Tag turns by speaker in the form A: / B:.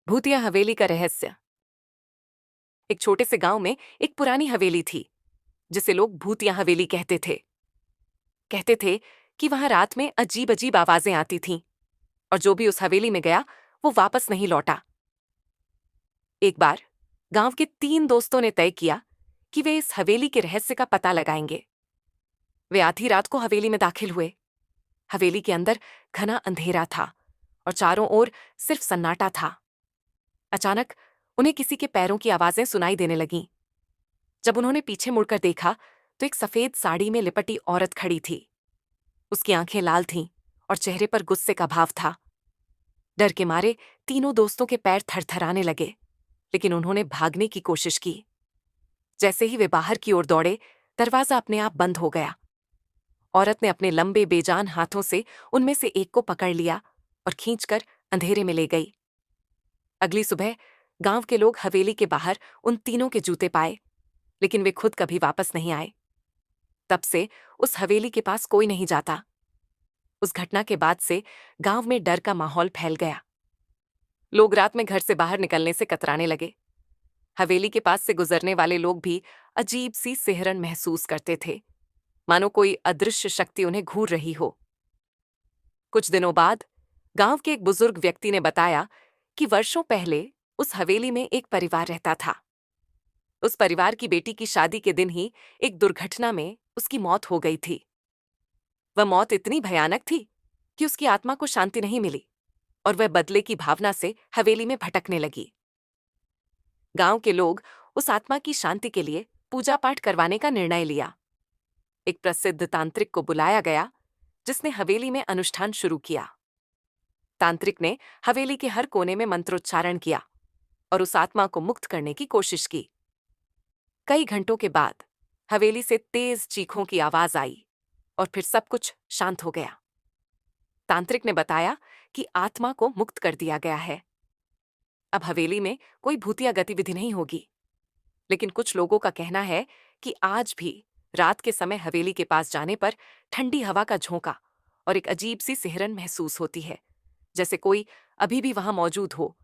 A: भूतिया हवेली का रहस्य। एक छोटे से गांव में एक पुरानी हवेली थी जिसे लोग भूतिया हवेली कहते थे कि वहां रात में अजीब अजीब आवाजें आती थीं और जो भी उस हवेली में गया वो वापस नहीं लौटा। एक बार गांव के 3 दोस्तों ने तय किया कि वे इस हवेली के रहस्य का पता लगाएंगे। वे आधी रात को हवेली में दाखिल हुए। हवेली के अंदर घना अंधेरा था और चारों ओर सिर्फ सन्नाटा था। अचानक उन्हें किसी के पैरों की आवाजें सुनाई देने लगीं। जब उन्होंने पीछे मुड़कर देखा तो एक सफेद साड़ी में लिपटी औरत खड़ी थी। उसकी आंखें लाल थीं और चेहरे पर गुस्से का भाव था। डर के मारे तीनों दोस्तों के पैर थरथराने लगे, लेकिन उन्होंने भागने की कोशिश की। जैसे ही वे बाहर की ओर दौड़े, दरवाजा अपने आप बंद हो गया। औरत ने अपने लंबे बेजान हाथों से उनमें से एक को पकड़ लिया और खींचकर अंधेरे में ले गई। अगली सुबह गांव के लोग हवेली के बाहर उन तीनों के जूते पाए, लेकिन वे खुद कभी वापस नहीं आए। तब से उस हवेली के पास कोई नहीं जाता। उस घटना के बाद से गांव में डर का माहौल फैल गया। लोग रात में घर से बाहर निकलने से कतराने लगे। हवेली के पास से गुजरने वाले लोग भी अजीब सी सिहरन महसूस करते थे, मानो कोई अदृश्य शक्ति उन्हें घूर रही हो। कुछ दिनों बाद गांव के एक बुजुर्ग व्यक्ति ने बताया कि वर्षों पहले उस हवेली में एक परिवार रहता था। उस परिवार की बेटी की शादी के दिन ही एक दुर्घटना में उसकी मौत हो गई थी। वह मौत इतनी भयानक थी कि उसकी आत्मा को शांति नहीं मिली और वह बदले की भावना से हवेली में भटकने लगी। गांव के लोग उस आत्मा की शांति के लिए पूजा पाठ करवाने का निर्णय लिया। एक प्रसिद्ध तांत्रिक को बुलाया गया, जिसने हवेली में अनुष्ठान शुरू किया। तांत्रिक ने हवेली के हर कोने में मंत्रोच्चारण किया और उस आत्मा को मुक्त करने की कोशिश की। कई घंटों के बाद हवेली से तेज चीखों की आवाज आई और फिर सब कुछ शांत हो गया। तांत्रिक ने बताया कि आत्मा को मुक्त कर दिया गया है। अब हवेली में कोई भूतिया गतिविधि नहीं होगी, लेकिन कुछ लोगों का कहना है कि आज भी रात के समय हवेली के पास जाने पर ठंडी हवा का झोंका और एक अजीब सी सिहरन महसूस होती है, जैसे कोई अभी भी वहां मौजूद हो